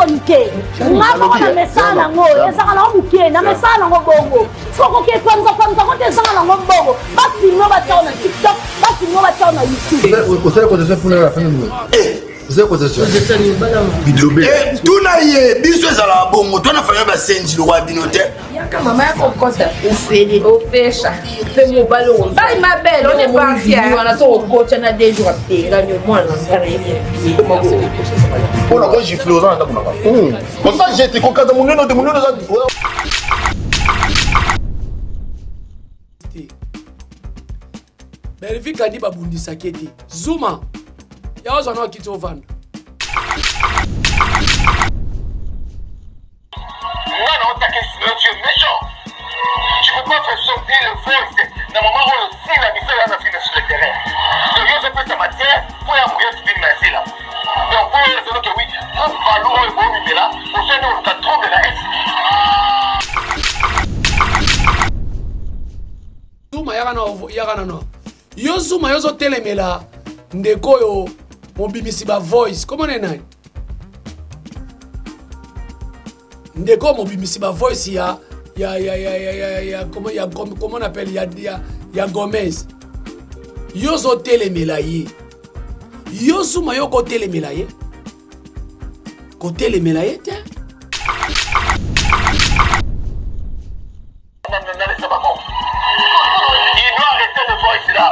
sonike ngako na mesala ngo ezaka na mukie na mesala ngo bongo soko ke panza ko te zanga na ngo bongo basi no ba taona TikTok basi no ba taona YouTube Vous savez quoi c'est pour la fin de vous savez quoi c'est vidéo tout na ye biso ezala bongo to na fanya ba senji lo wa binote yaka mama yako kosa ofeli ofesha pe mo balo bali ma belle on est pas fier on a son coach na des jours après là moi on va rien on a quoi gifler aux gens là comme ça j'étais coca de mon nom Belvi kandi babundisa kete Zuma ya ozana kito vanda Mwana otake silencieux méchant. Tu peux pas faire sortir le force d'un moment où le style a mis ça dans la sur le terrain. Donc il y a un peu sa matière pour y avoir ce film là. Donc pour les autres que oui, pour falloir le bon milieu là, pour faire nous le trompe de la S. Zuma yagana no. Yo Zuma yozo telemela ndeko yo mobimisi ba voice. Comment on est nani? Ndeko mobimisi ba voice ya comment on appelle ya Gomez. Yozo telemela ye. Yo Zuma yo ko telemela ye. Ko telemela ye te. Il doit arrêter le voice là.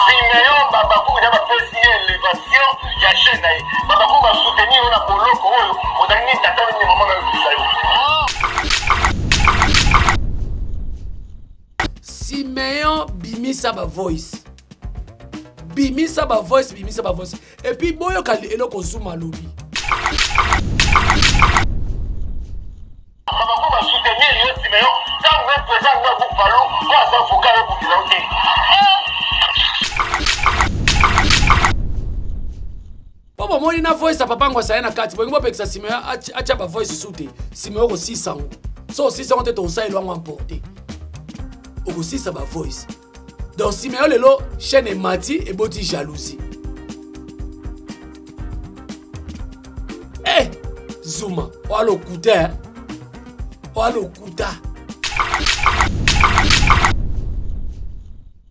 Simeon Babakou il va faire signer l'élévation, il y a chaîne là. Babakou va soutenir on a boloko on a mis tata ni maman na Simeon bimisa ba voice. Bimisa ba voice. Et puis boyo kali eloko Zuma lobi. Babakou va soutenir yo Simeon. Tant même présent dans vous parlons, on va s'en focal pour qu'il ait. Papa moni na voice a papa ngwa na kati. Bongo pekisa Simeon acha ba voice sute. Simeon ko 600. So 600 te to sa ilo emporter. Oko 600 ba voice. Donc Simeon lelo chaîne mati et boti jalousie. Eh Zuma, walo kuta. Walo kuta.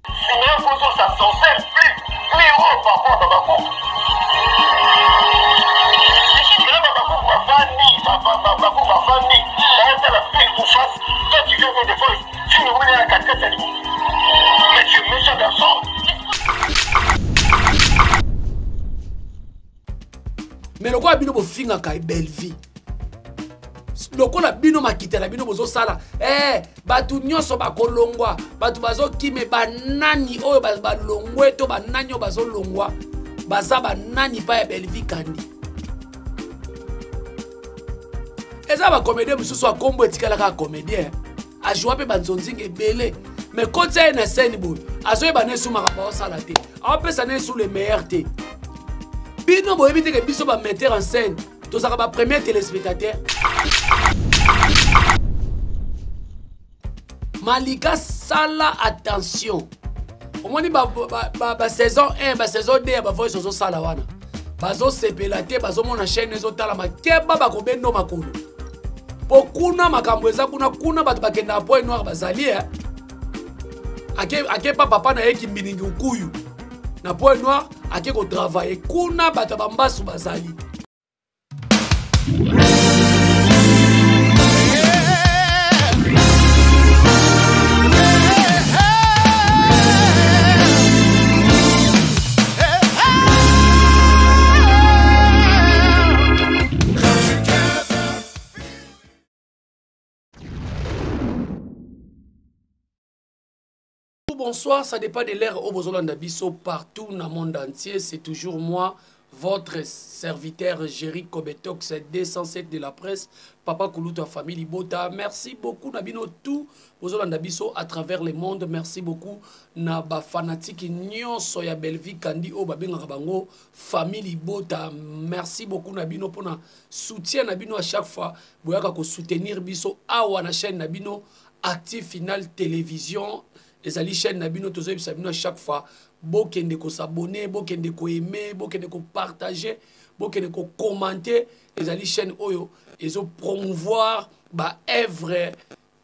Simeon faut ça censé plus haut par rapport à Babakou. Babakou va famille. Arrête la pile pour face. Toi tu viens de défense. Tu nous mets à 4 4 mais tu es méchant garçon. Mais le quoi bino bo finga ka belle vie. Lokola bino makitela bino bozo sala batu nyonso bakolongwa batu bazo kime banani oyo balongwe to banani oyo bazo longwa baza banani pa ya Belvi kandi eza ba comédien mususu akombo etikala ka comédien a jouer pe banzonzinga ebele mais quand ça na scène boy azo ba ne suma ba sala te a pesa ne sous les meilleurs te bino boyebi te ke biso ba metteur en scène to saka ba premier téléspectateur Malika sala attention. Au moins ba saison 1 ba saison 2 ba voice zo sala wana. Bazo sepelate bazo mona chaîne zo tala makeba ba kobendo makolo. Pokuna makambo eza kuna batu bakenda point noir bazali ake papa na yeki miningi ukuyu. Na point noir ake ko travailler kuna batu bambasu bazali. Bonsoir, ça dépend de l'ère au Bozolanda Bisso partout dans le monde entier. C'est toujours moi, votre serviteur Jerry Kobetox, 207 de la presse, Papa Koulouta Famille Bota. Merci beaucoup, Nabino, tout Bozolanda Bisso à travers le monde. Merci beaucoup, Naba fanatique Nyon Soya Belvi Kandi Obabin Rabango, Famille Bota. Merci beaucoup, Nabino, pour le soutien Nabino à chaque fois. Vous pouvez soutenir Bisso à la chaîne Nabino, Active Final Télévision. Les alliés chaîne Nabino Tozo à chaque fois, bokende ko s'abonner, bokende ko aimer, bokende ko partager, bokende ko commenter ezali chaîne oyo ezo promouvoir ba œuvre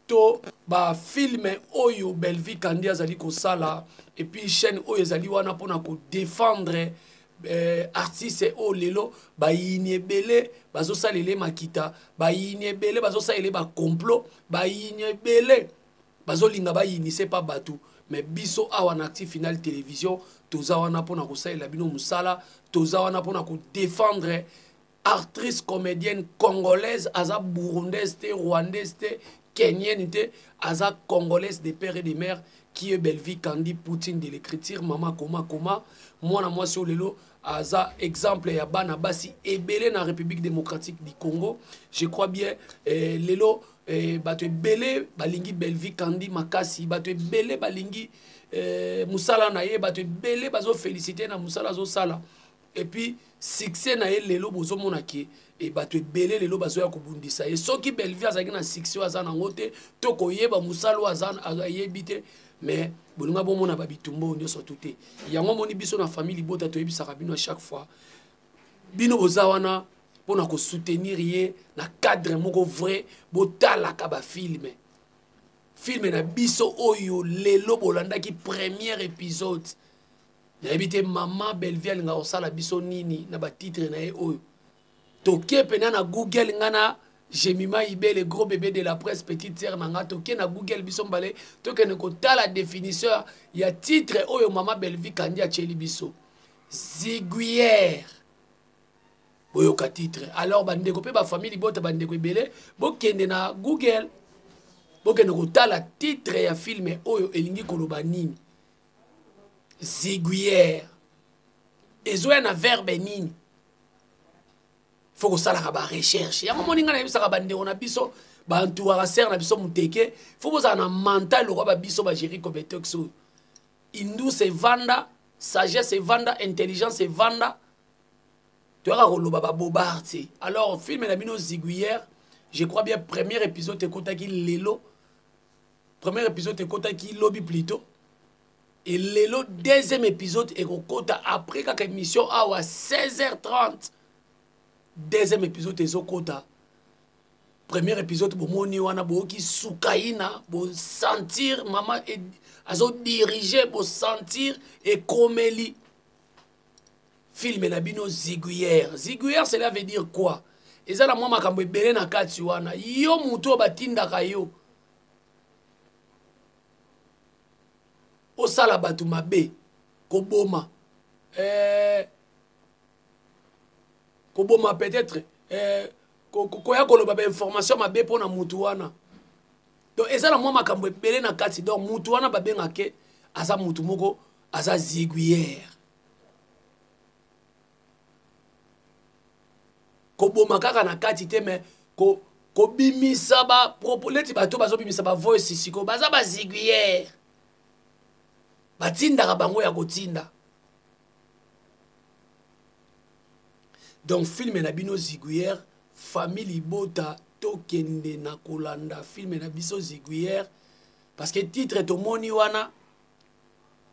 to ba film oyo Belvi Kandi azali ko sala et puis chaîne oyo ezali wana pona ko défendre artiste o lelo ba inebele bazo salele makita ba inebele bazo salele ba complot ba inebele bazo linga ba inise pa batu mais biso awa na actif final télévision toza wana pona ko salela bino musala toza wana pona ko défendre actrice comédienne congolaise aza burundaise te rwandaise te kenyenne te aza congolaise de père et de mère qui est Belvi Kandi Poutine de l'écriture mama koma mwana mwasi o lelo aza exemple ya bana basi ebele na République démocratique du Congo je crois bien lelo bato ebele balingi Belvi Kandi makasi bato ebele balingi musala na ye bato ebele bazo féliciter na musala zo sala et puis succès na ye lelo bozo mona ke et bato ebele lelo bazo ya kobundisa ye soki Belvi azaki na succès aza nango te to koyeba musala aza ayebi te mais bolunga bomona babitumbo nyonso tuté yango moni biso na famille Libota toyebisaka bino à chaque fois bino boza wana pona ko soutenir ye na cadre moko vrai botalaka ba film na biso oyo lelo bolandaki premier épisode na ebité maman Belvi alinga osala biso nini na ba titre na ye oyo toke pena na Google ngana Jemima Ibe, le gros bébé de la presse, petite sœur nanga, toke na Google biso mbale, toke ne kota la définition, il y a titre oyo mama Belvi Kandi a cheli biso. Ziguière. Boyoka titre. Alors bandeko pe ba famille Libota bandeko ebele, bo kende na Google. Bo kende kota la titre ya film oyo elingi koloba nini. Ziguière. Ezoya na verbe nini. Faut que ça la recherche. Ya moni ngana yebisa bande on a biso ba entourage ser na biso muteke. Faut que ça na mental le ba biso ba Jerry Kobetokso. Indu se vanda, sagesse se vanda, intelligence se vanda. Tu vas roloba ba bobarti. Alors film la bino Ziguière, je crois bien premier épisode te kotaki lelo. Premier épisode te kotaki lobby plutôt. Et lelo deuxième épisode et kota après quelques émission à 16h30. Deuxième épisode ezokota premier épisode bomoni wana boki sukaina bo sentir maman azo diriger bo sentir et komeli film na bino Ziguière cela veut dire quoi ezala mwa makambo ebele na kati wana yo muto batindaka yo osala batu mabe koboma koboma peut-être koya koloba ba information mabe pona mutu wana donc ezala mwa makambo ebele na kati donc mutu wana babengake aza mutu moko aza Ziguière koboma kaka na kati te mais kobimisa ba propoleti bato bazobimisa ba voice siko baza ba Ziguière batindaka bango ya kotinda. Donc film na bino Ziguière famille Libota tokende na kolanda film na biso Ziguière parce que titre to moni wana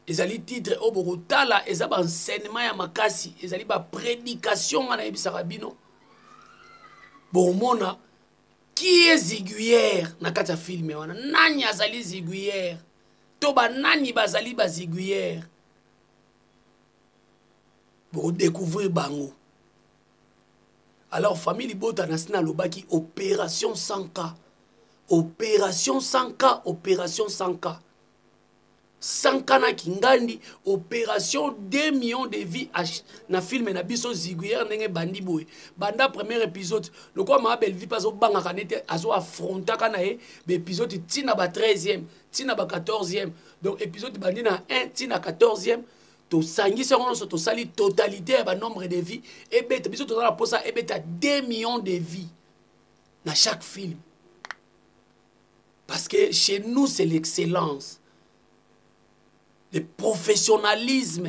ezali titre oborotala ezaba enseignement ya makasi ezali ba prédication na ebisaka bino bon mona qui est Ziguière na kata film wana nani azali Ziguière to ba nani bazali ba Ziguière pour découvrir bango. Alors, famille Libota Nasina Lobaki, opération 100K. Opération 100K, opération 100K. 100K na Kingandi, opération 2 millions de vies na film na biso Ziguière nenge bandi boy. Banda premier épisode, le quoi ma belle vie pas au banga kanete azo affronta kana e, épisode tina ba 13e, tina ba 14e. Donc épisode bandi na 1 tina 14e. To sangi seconde to sali totalité à nombre de vies et bête biso to la posa et bête à 2 millions de vies dans chaque film parce que chez nous c'est l'excellence le professionnalisme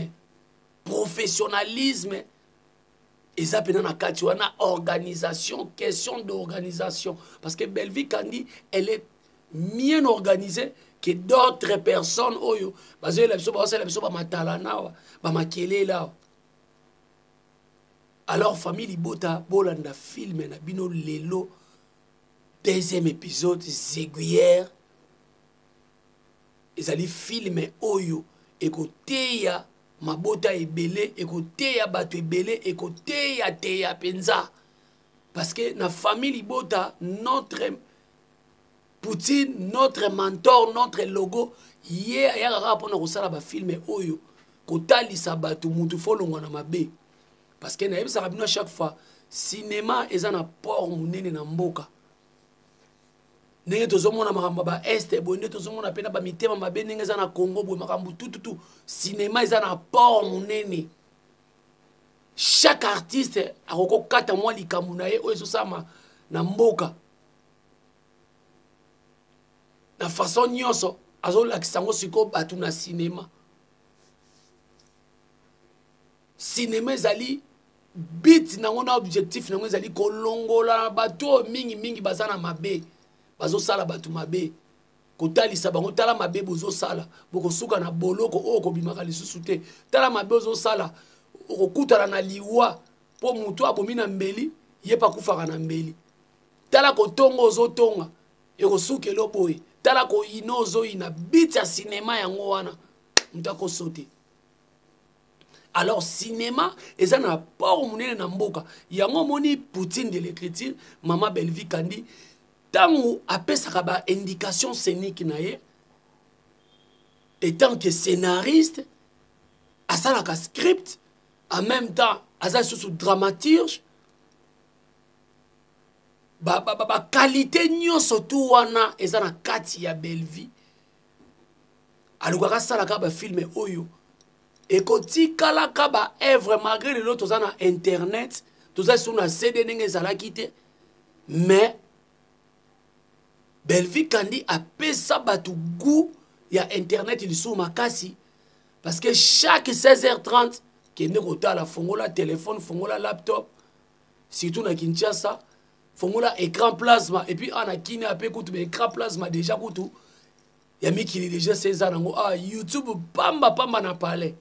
et ça pendant na kati wana organisation question d'organisation parce que Belvi Kandi elle est mieux organisée que d'autres personnes oyo bazo la biso ba matalana ba makele la Alors famille Libota bolanda film na bino lelo deuxième épisode Ziguière ezali film oyo ekoteya mabota ebele ekoteya bato ebele ekoteya teya penza parce que na famille Libota notre Poutine notre mentor notre logo ye ayaka pona kosala ba film oyo kotalisa bato mutu folongwa na mabe parce que naebisaka bino chaque fois cinéma eza na port munene na mboka ndenge tozomona makambo ba este boye nde tozomona pena ba mitema mabe ndenge eza na Congo boye makambo tututu cinéma eza na port munene chaque artiste akokokata mwa likambo na ye oyo ezosama na mboka na façon nyonso azolakisa yango sikoyo bato na cinéma cinéma ezali bit nango na objectif nango ezali kolongola bato mingi baza na mabe bazosala bato mabe kotalisa bango tala mabe bozosala bokosuka na boloko oyo kobimaka lisusu te tala mabe ozosala okokutana na liwa mpo moto abomi na mbeli ye pa kufaka na mbeli tala kotonga ozotonga ekosukela boye tala koyina ozoyina bit ya cinéma yango wana moto akosote. Alors cinéma eza na port munene na mboka yango moni Poutine de l'écriture Mama Belvi Kandi tango apesaka ba indication scénique na ye étant que scénariste asalaka script en même temps aza sous dramaturge ba qualité nyonso tu wana eza na kati ya Belvi alukaka salaka ba film oyo ekotikalaka ba œuvre malgré lelo toza na internet toza sur na CD ndenge ezalaki te mais Belvi Kandi apesa bato goût ya internet lisusu makasi parce que chaque 16h30 kende kotala fongola téléphone fongola laptop surtout na Kinshasa fongola écran plasma et puis ana kini ape kutu écran plasma déjà kutu ya mikili déjà 16 ans nango YouTube pamba na palais.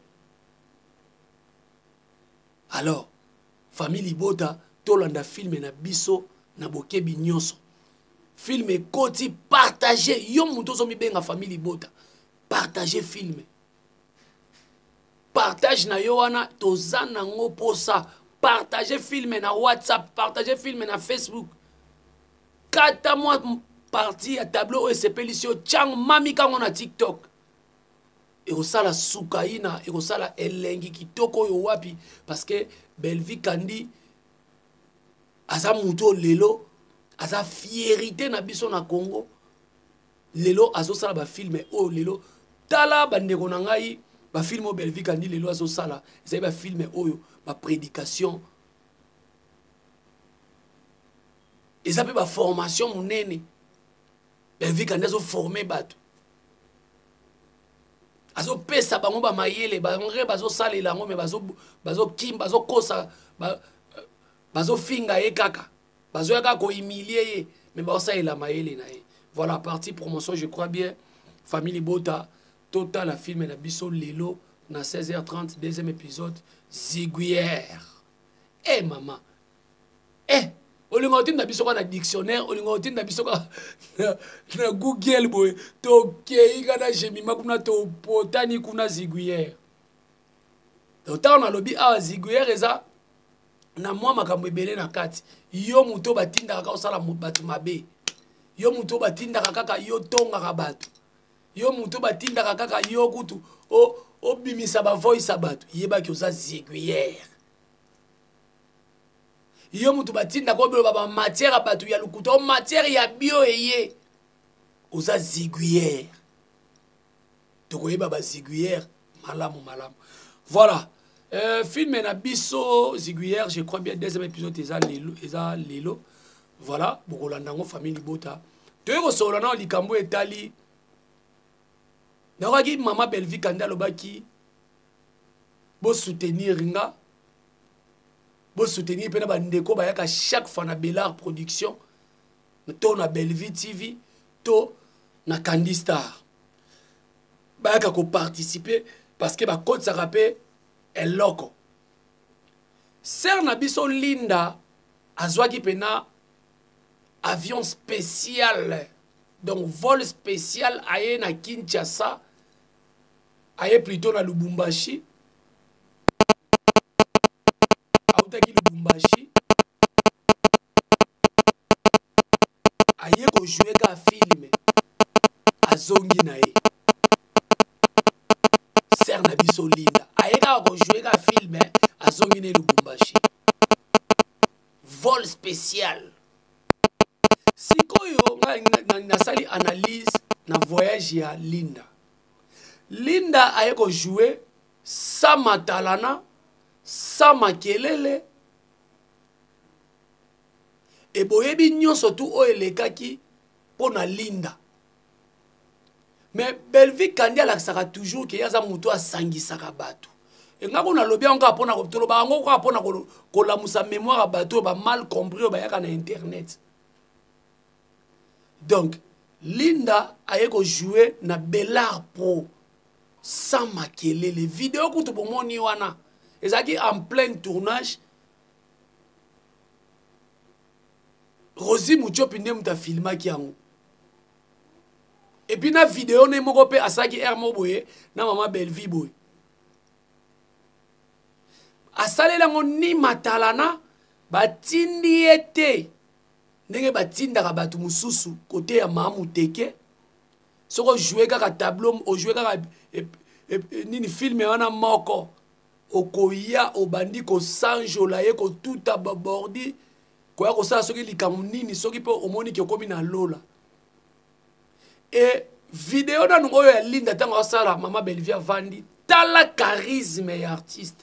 Alors famille Libota tolanda film na biso na bokebi nyonso film ekoti partager yo muto zo mibenga famille Libota partager film partage na yo wana tozana ngo posa partager film na WhatsApp partager film na Facebook kata moi partie ya tableau esepeli sio chang mami kango na TikTok ekosala sukaina ekosala elengi kitoko yo wapi parce que Belvi Kandi aza muto lelo aza fierité na biso na Congo lelo azosala ba film o lelo tala bandeko na ngai ba film o Belvi Kandi lelo azosala ezali ba film oyo ba prédication ezali ba formation munene Belvi Kandi azo former bato azo pesa bango ba mayele bangre bazo salela ngo me bazo kim bazo kosa bazo finga ye kaka bazo yaka ko humilier ye mais bazo salela mayele na ye. Voilà partie promotion je crois bien famille Libota total la film na biso lelo na 16h30 deuxième épisode Ziguière. Eh maman olingo tin na biso na dictionnaire olingo tin na biso na Google boy to kei kana jemima kuna to potani kuna Ziguière. Autant na lobby Ziguière eza na mwa makambo ebele na kati yo muto batinda ka osala bato mabe yo muto batinda kaka yo tonga ka bato yo muto batinda kaka yo kutu o bimisa ba voice bato yeba ki oza Ziguière. Yo mutu batinda ko belo ba matière bato ya lukuto matière ya bio eye oza Ziguière tokoyeba ba Ziguière malamu. Voilà film na biso Ziguière je crois bien deuxième épisode eza lelo voilà bokolanda ngo famille Libota toyeko solo na likambo etali nakaki Mama Belvi Kandi alobaki bo soutenir nga bo soutenir pena bandeko bayaka chaque fois na Bellard production to na Belvi TV to na Kandi Star bayaka ko participer parce que ba code ça rappelle eloko Sœur Nabiso Linda azwaki pena avion spécial, donc vol spécial aye na Kinshasa, aye plutôt na Lubumbashi, autaki Lubumbashi, aye ko jouer ka film azongi na ye. Sœur Nabiso Linda aye ka ko jouer ka film azongi na Lubumbashi, vol spécial. Sikoyo nasali analyse na voyage ya Linda. Linda aye ko jouer sa matalana, sa makelele. E boyebi nyonso tu o elekaki pona Linda. Mais Belvi Kandi alakisaka toujours ke yaza mutu asangisaka bato. E nga kuna lobi anka pona ko toloba ngo ko pona ko la musa mémoire bato ba mal compris ba yaka na internet. Donc Linda aye ko jouer na Belard Pro sans maquiller les vidéos kutu bomoni wana ezaki en plein tournage. Rosie Muchopi nde muta filma ki yango. Et puis na vidéo ne moko pe asaki Hermo boye na maman Belvi boye. Asale lango ni matalana batindi ete ndenge batindaka bato mususu côté ya mamu teke. Soko jouer kaka tableau o jouer kaka nini filme wana moko okoya obandi ko sanjola ye ko tuta babordi koya ko sa soki likamu nini soki pe omoni ki okomi na lola. Et vidéo na nungo ya Linda tanga sala mama Belvia vandi tala charisme ya artiste.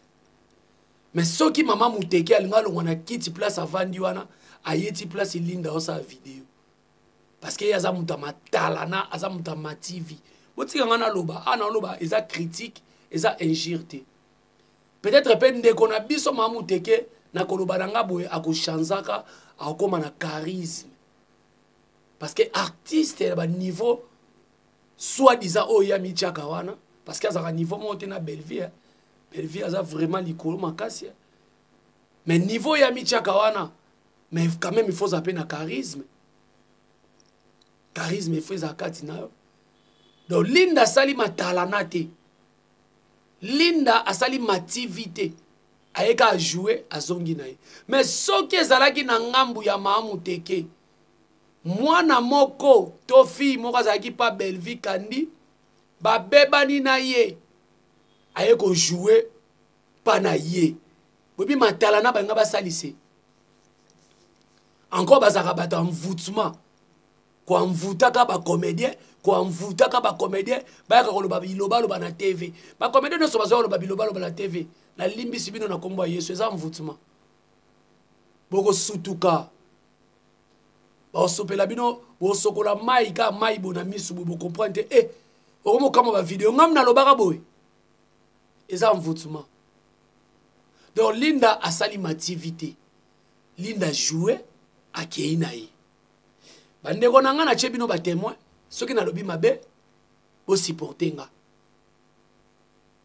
Mais soki mama muteke alinga longwana kiti place avandi wana ayeti place Linda osa vidéo. Parce que yaza muta matalana aza muta mativi. Botika ngana loba ana loba eza critique eza injure. Peut-être pe ndeko na biso mama muteke na koloba nanga boye akoshanzaka akoma na charisme. Parce que artiste est à niveau soi-disant oya michaka wana parce que à niveau monté na Belvie. Belvie a vraiment likolo makasi. Mais niveau ya michaka wana mais quand même il faut appeler na charisme. Charisme il faut zakati na. Donc Linda sali matalanate. Linda asali mativité. Ayeka jouer azongi na. Mais soki ezalaki na ngambu ya maamu teke. Mwana moko to fille moko azaki pa Belvi Kandi ba bebani na ye aye ko jouer pa na ye bobi matalana ba nga ba salise encore bazaka bata envoûtement ko envoûtaka ba comédien ko envoûtaka ba comédien ba ka koloba biloba loba na TV ba comédien no so bazo loba biloba loba na TV na limbi sibino na kombo Yesu eza envoûtement boko sutuka osopela bino bosokola mai ka mai bona misu bo comprendre eh okomo kama ba vidéo ngam na lobaka boy eza envoûtement. Donc Linda a sali mativité. Linda jouer a keinaye. Bande ko nanga na chebino ba témoin soki na lobi mabe bo supporter nga.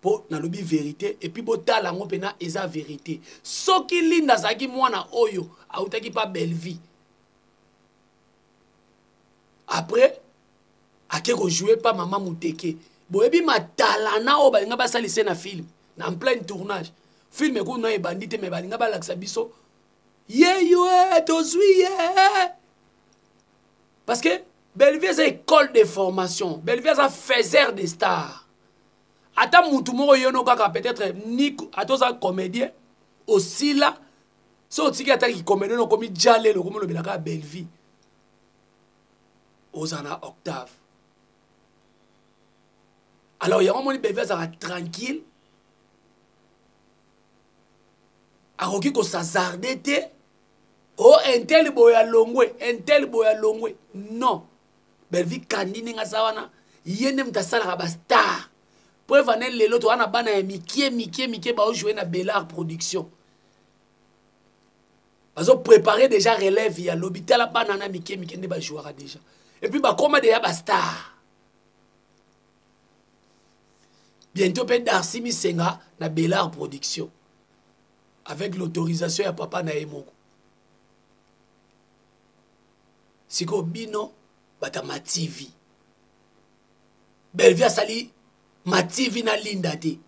Po na lobi vérité et puis bo tala ngo pena eza vérité. Soki Linda zaki mwana oyo autaki pa belle vie. Après, à qui jouer pas maman Mouteke. Boebi matalana o balinga basalise na film, na en plein tournage. Film ko na bandite me balinga balaksa biso. Yo tozui. Parce que Belvie c'est école de formation. Belvie ça faiseur de stars. Ata mutu moko yono kaka peut-être ni atoza comédien aussi là. So tiki ata ki comédien no komi jale lo komo lo bilaka Belvie. Osana Octave. Alors, il y a un moment où Belvie sera tranquille. Alors, il faut s'azarder. Oh, un tel boya longwe, un tel boya longwe. Non. Belvie Kandi n'enga sawana. Yene mtasala kaba star. Pour venir les lots, on a bana Mickey, ba jouer na Belard Production. Parce que préparer déjà relève, il y a l'hôpital à banana Mickey ne va jouer déjà. Et puis, bah, comment déjà ba star? Bientôt, peut Darcy Misenga na Belard Production. avec l'autorisation ya papa na moko. Siko bino bata ma TV. Bellevue asali ma TV na linda te.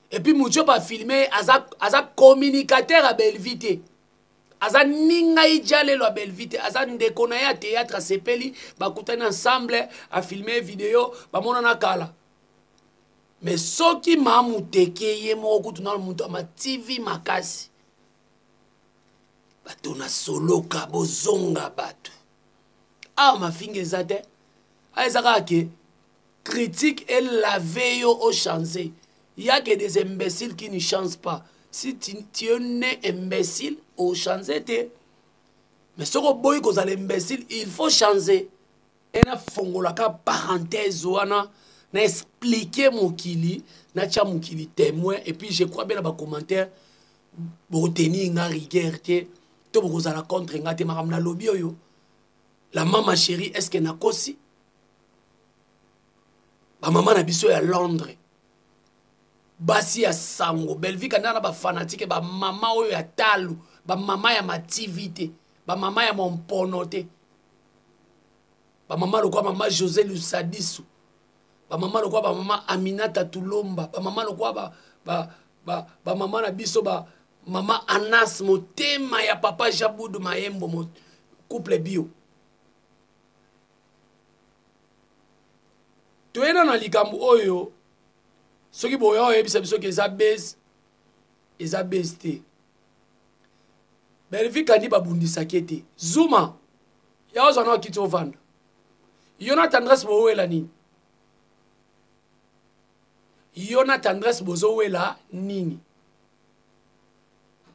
Et puis Moucho pa filmer aza communicateur à Bellevue te. Aza ninga ijale lo Bellevue te. Aza ndeko na ya théâtre sepeli bakutani ensemble a filmer vidéo ba mona na kala. Mais soki mamu teke ye moko tuna muntu ma TV makasi. Bato na soloka bozonga bato. Ah ma finge zate. Aizaka ke critique et laver yo au chancé. Il y a que des imbéciles qui ne chancent pas. Si tu es né imbécile, au chancé te. Mais ce que boy cause l'imbécile, il faut changer. Et na fongolaka parenthèse wana na expliquer mon kili, na tia mon kili témoin et puis je crois bien dans les commentaires bo tenir nga rigueur te to bo cause la contre nga te makam na lobby yo. La maman chérie, est-ce que na kosi? Ba maman na biso ya Londres. Basi ya sango Bellevue kana ba fanatique ba mama oyo ya talu ba mama ya mativité ba mama ya momponote ba mama lokwa mama José Lusadisu ba mama lokwa ba mama Aminata Tulomba ba mama lokwa ba mama na biso ba mama Anas motema ya papa Jabudu Mayembo mo couple bio toena na likambo oyo. Ce qui boyo ebisa biso ke eza base te. Bellevue kandi babundisa kete. Zuma ya ozana okiti ovanda. Yona tendresse bowela nini? Yona tendresse bozowela nini?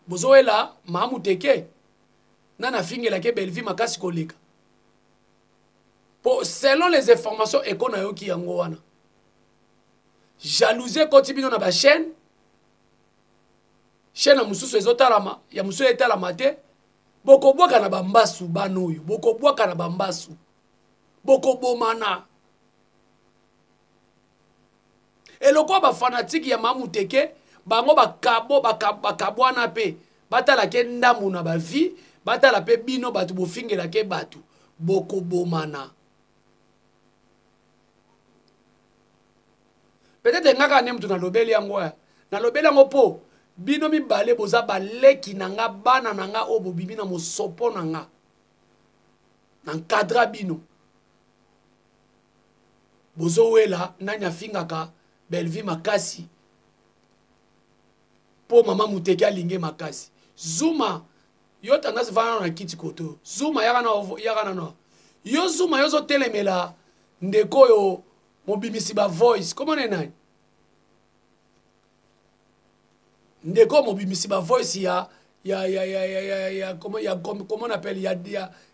Bozowela mamu teke. Nana fingela ke Bellevue makasi koleka. Selon les informations ekona yo ki yango wana. Jalousie continue dans la chaîne. Chaîne à Moussou Ezotalama, ya Moussou Etalama te. Boko boka na bambasu banoyo, boko boka na bambasu. Boko bomana. Et le quoi ba fanatique ya mamu teke, bango bakabwana pe. Batala ke ndamu na ba vie, batala pe bino batu bofingela ke batu. Boko bomana. Peut-être ngaka nem tu na lobeli yango ya. Na lobeli yango po bino mibale boza baleki nanga bana nanga obo bibi na mosopo nanga. Na encadra bino. Bozo wela nanya fingaka Bellevue makasi. Po mama muteke alinge makasi. Zuma yo tendance vana na kiti koto. Zuma yaka na. Yo Zuma yo zo telemela ndeko yo mobimisi ba voice. Comment on est? Ndeko mobimisi ba voice comment on appelle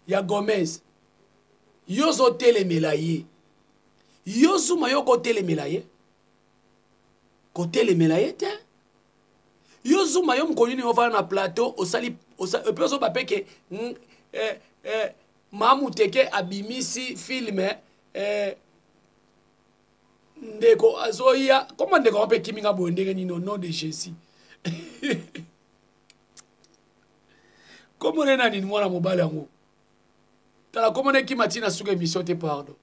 ya Gomez. Yo zo telemela ye. Yo Zuma yo ko telemela ye. Ko telemela ye te. Yo Zuma yo mkonini over na plateau osali peu so pape ke mamu teke abimisi filme ndeko azoya comment ndeko ape kiminga bondenge ni no nom de Jésus. Comment on est mwana mobali yango. Tala comment on est ki matina suka émission te pardon.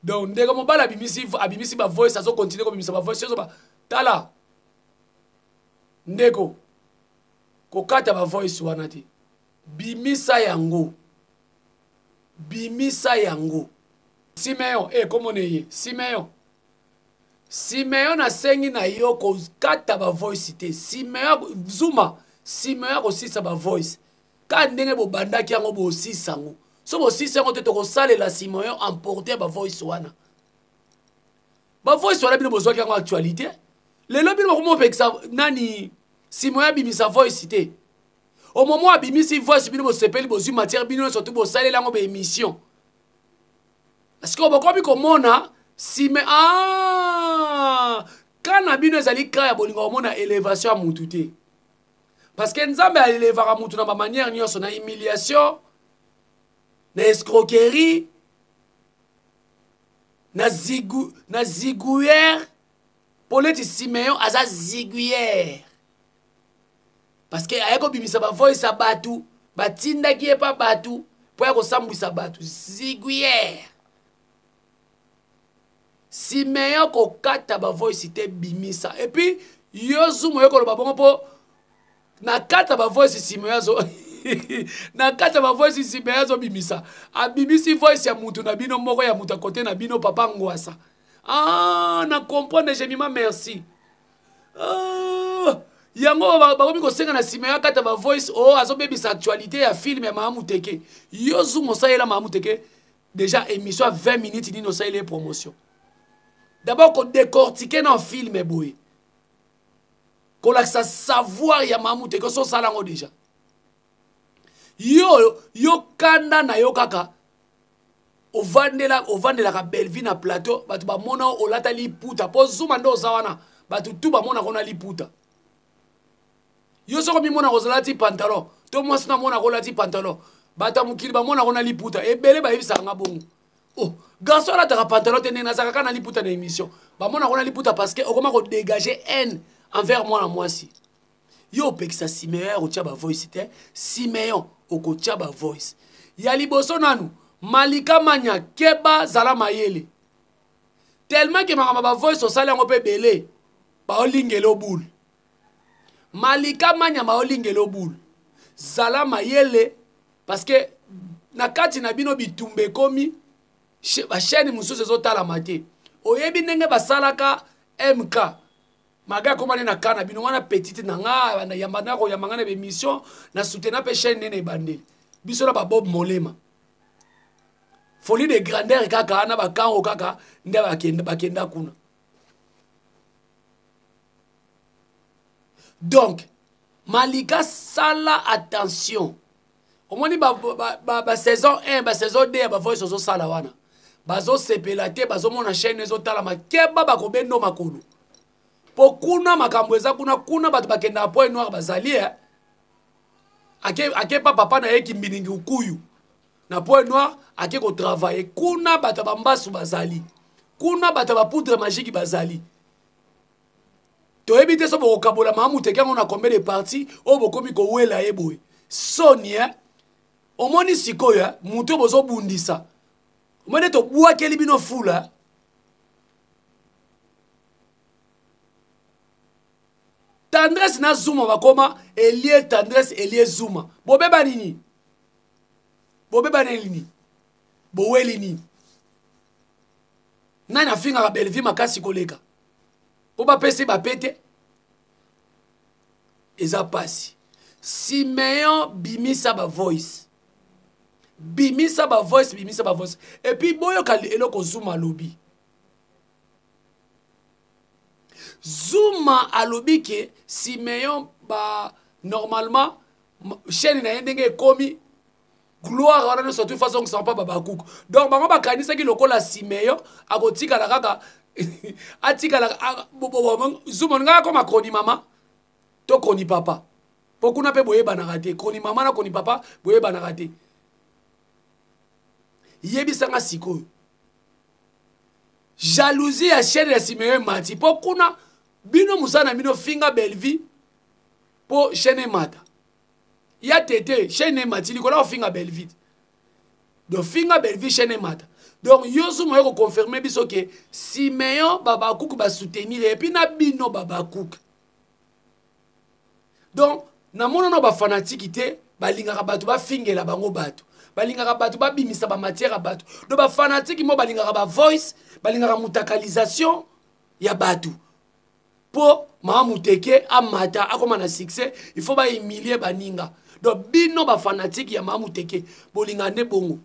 Donc ndeko mobali abimisi ba voice azo continuer comme ba voice so ba tala ndeko kokata ba voice wana te. Bimisa yango. Simeon comment on est Simeon a sengi na yoko kata ba voice te. Simeon Zuma Simeon aussi sa ba voice. Ka ndenge bo bandaki yango bo aussi sango. So bo aussi sango te to sale la Simeon emporter ba voice wana. Ba voice wana bino bozwa yango actualité. Le lobi mo ko peksa nani Simeon bimisa voice te. Au moment où bimisi voice bino bo sepeli bo zu matière bino surtout bo sale lango ba émission. Parce que on va komona Simeon kana bino ezali ka ya bolingo mona élévation à mututé. Parce que nzambe a élevera mutu na manière nyonso na humiliation, na escroquerie, na ziguère. Poleti Simeon aza ziguère. parce que ayako bimisa ba voice abatu batinda ki pas batu pour yako sambwisa batu ziguière si meilleur ko kata ba voice te bimisa et puis yo zoom yo ko ba bongo po na kata ba voice si meilleur zo na kata ba voice si meilleur zo bimisa a bimisi voice ya mutu na bino moko ya mutu côté na bino papa ngwasa ah na comprendre j'ai mis ma merci yango bakomi kosenga na nsima ya kata ba voice o azobebisa actualité ya film ya Mahamu Teke yo zoom osalela Mahamu Teke déjà émission 20 minutes nini osalela promotion d'abord ko décortiquer dans film boy ko la savoir ya Mahamu Teke so salango déjà yo kanda na yo kaka ovandela ka Belleville na plateau batu ba mona olata liputa po zuma ndo zawana batu tu ba mona kona liputa yo soko mi mona kozalati pantalon to mwasi na mona kolati pantalon bata mukili ba mona kona liputa ebele ba yebisa nga bongo oh garçon la ta pantalon te nena zaka kana liputa na émission ba mona kona liputa parce que okoma ko dégager haine envers moi na mwasi yo pekisa Simeon o tia ba voice te Simeon o ko tia ba voice ya liboso nanu Malika Manya keba zala mayele tellement que ma voice o sala ngo pe belé ba olingelo boule Malika Manya ma olingelo boule zala mayele parce que na kati na bino bitumbe komi ba chaîne mususu ezotala mate oyebi ndenge basalaka MK maga komane na kana bino wana petite na nga na yambana ko yamanga na émission na soutenir pe chaîne nene bandeli biso na ba Bob Molema folie de grandeur kaka na ba kango kaka nde bakenda kuna donc Malika sala attention au moins ba saison 1 ba saison 2 ba voice zo sala wana bazo sepelate bazo mona chaîne ezo tala makeba bakobendo makulu pokuna makambo eza kuna batu bakenda point noir bazali ake papa na yeki mbiningi ukuyu na point noir ake ko travailler kuna batu bambasu bazali kuna batu ba poudre magique bazali to ebite so bokabola Mahamu Teke on combien de parties o bokomi ko wela eboy Sonia omoni sikoya muto bozo bundisa omone to bua keli bino fula tendresse na Zuma bakoma elie tendresse elie Zuma bobeba nini boweli nini nani afinga ka Belleville makasi koleka po ba pese ba pete eza pasi Simeon bimisa ba voice et puis boyo kali eloko Zuma lobi Zuma alobi ke Simeon ba normalement chaîne na ndenge komi gloire wana surtout façon que ça pas babakouk donc bango bakanisa ki lokola Simeon akotika la kaka atika la Zuma nga koma kroni mama to kroni papa pokuna pe boye banaka te kroni mama na kroni papa boye banaka te yebisanga sikoyo jalousie ya chaîne ya Simeon mati pokuna bino musana bino finga Belleville po chaîne mata ya tete chaîne mati likola finga Belleville donc finga Belleville chaîne mata donc yosu mo ko confirmer biso ke Simeon babakouk ba soutenir et puis na bino babakouk donc na monono ba fanatique te balingaka batu ba fingela bango batu balingaka batu ba bimisa ba matière batu do ba fanatique mo balingaka ba voice balingaka mutakalisation ya batu po Mahamu Teke amata akoma na succès il faut ba humilier baninga donc bino ba fanatique ya Mahamu Teke bolinga ne bongo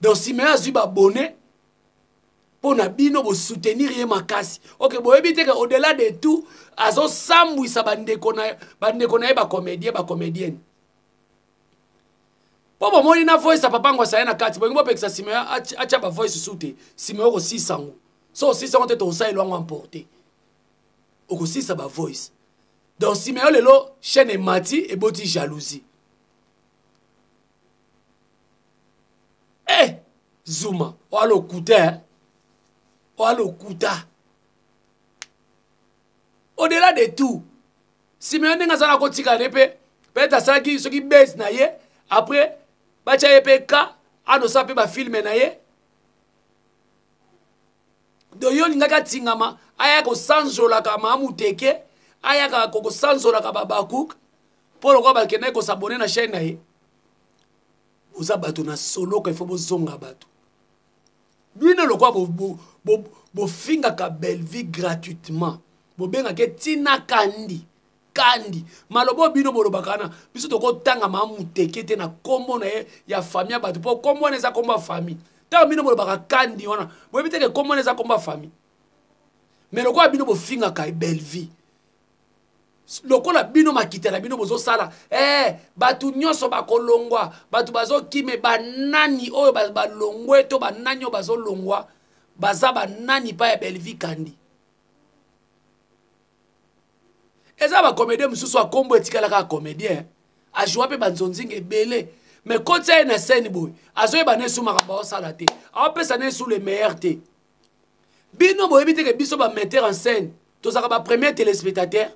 donc si me azu ba bonnet pour na bino bo soutenir ye makasi OK boyebi te que au-delà de tout azo sambwisa bandeko na ba comédienne Bobo moni na voice papa ngo sa na kati bongo pekisa Simeon acha ba voice sute Simeon ko 600 so 600 te to sa elwango emporter oko 6 ba voice donc Simeon lelo chaîne mati et boti jalousie Zuma walo kuta au-delà de tout Simeon ndenge azala kotika ne pe peut-être asalaki soki base na ye après batia ye pe ka anosa pe ba filme na ye do yo lingaka tingama aya ko sanjola ka mamuteke aya ka ko sanjola ka babakuk pour ko ba kene ko s'abonner na chaîne na ye oza bato na solo ko il faut bozonga bato bino lokwa bo finga ka belle vie gratuitement bo benga ke tina kandi malobo bino bolobakana biso tokotanga mamuteke te na kombo na ye ya famille bato po kombo na eza kombo famille ta bino bolobaka kandi wana boyebi te ke kombo na eza kombo famille mais lokola bino bofinga ka belle vie lokola bino makitela bino bozosala bato nyonso bakolongwa bato bazokime banani oyo balongwe to banani oyo bazolongwa baza banani pa ya belle vie kandi eza ba comédien mususu akombo etikala ka comédien ajoua pe banzonzinga ebele mais koti aye na scène boy azoyeba nesu makambo osala te aopesa nesu le meilleur te bino boyebi te ke biso ba metteur en scène tozaka ba premier téléspectateur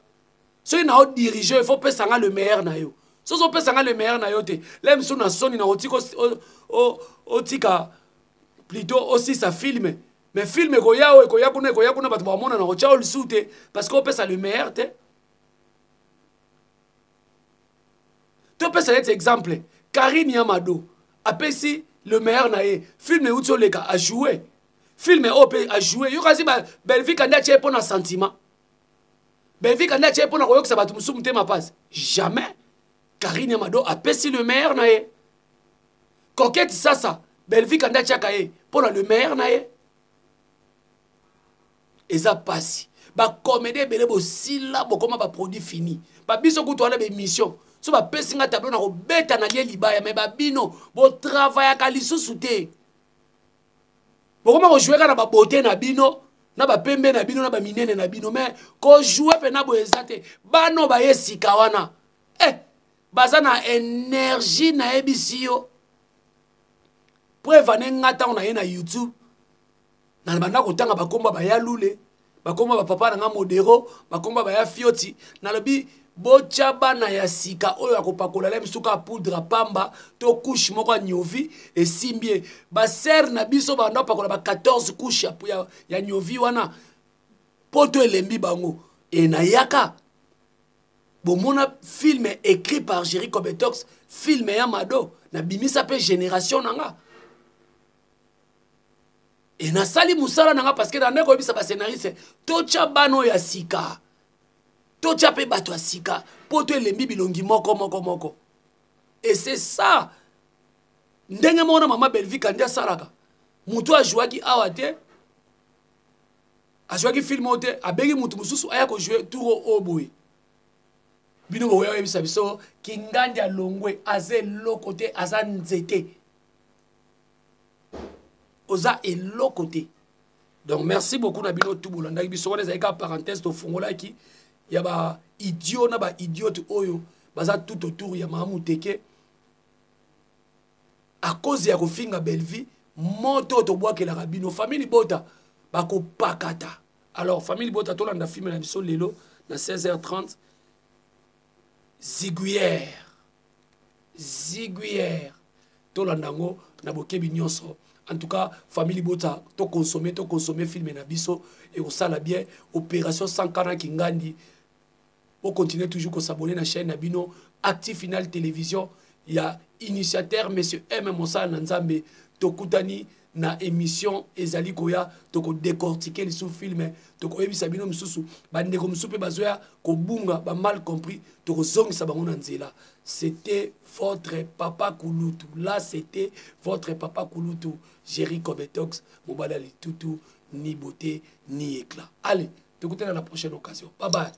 soki na odirige il faut pesanga le meilleur na yo soki opesanga le meilleur na yo te le misu na soni na otika plutôt aussi sa filme mais filme ekoya oyo ekoya kuna bato bamona na kotia olisu te parce que opesa le meilleur te to pesa cet exemple Karine Yamado apesi le meilleur na ye film euti oleka a jouer film opé a jouer yo kasi ba belle vie kanda tie pour na sentiment belle vie kanda tie pour na koyokisa bato musumu te ma passe jamais Karine Yamado apesi le meilleur na ye coquette ça belle vie kanda tie ka ye pour na le meilleur na ye eza pasi ba comédie belé bo sila bo koma ba produit fini ba biso kutu wana be mission so ba pesinga tableau na ko beta na lie libaya mais ba bino bo travailler ka lisusu te bo koma ko jouer kana ba beauté na bino na ba pembe na bino na ba minene na bino mais ko jouer pe na bo ezate bano ba yesika wana baza na énergie na ebisio preuve ngata on na YouTube na banda ko tanga ba komba ba ya lule bakomba ba papa na modero bakomba ba ya fioti na lobi bocha bana ya sika oyo akopakola le msuka poudre pamba to couche moko nyovi e simbie ba ser na biso banda pakola ba 14 couche ya nyovi wana poto elembi bango e na yaka bomona film écrit par Jerry Kobetox film ya Mado na bimisa pe génération nanga et na sali musala nanga parce que dans ndeko bisa ba scénariste tocha bano ya sika tocha pe bato ya sika poto elembi bilongi moko et c'est ça ndenge mona mama Belvi kandia salaka mutu ajouaki awate ajouaki film ote abegi mutu mususu aya ko jouer tour oboy bino boya bisa biso kingandi alongwe aze lokote aza nzete oza elokoti. Donc merci beaucoup na bino tout bolanda biso wana ezalika parenthèse to fongola ki ya ba idiot na ba idiote oyo baza tout autour ya mamuteke à cause ya kofinga belle vie moto to boa ke la rabino famille bota bako pakata. Alors famille bota to landa film na biso lelo na 16h30 Ziguière to landango na bokebi nyonso. En tout cas, famille Bota, to consommer film na biso et au sala bien opération 140 Kingandi. On continue toujours à s'abonner à la chaîne Nabino Active Final Télévision. Il y a initiateur monsieur M Mossa Nanzambe tokutani na émission ezali koya toko décortiquer les sous-films toko ebisa bino msusu bande ko msupe bazoya ko bunga ba mal compris toko zongisa bango na nzela. C'était votre papa Kouloutou. Là c'était votre papa Kouloutou, Jerry Kobetox, Mobalali Toutou, ni beauté ni éclat. Allez, t'écoutez dans la prochaine occasion. Bye bye.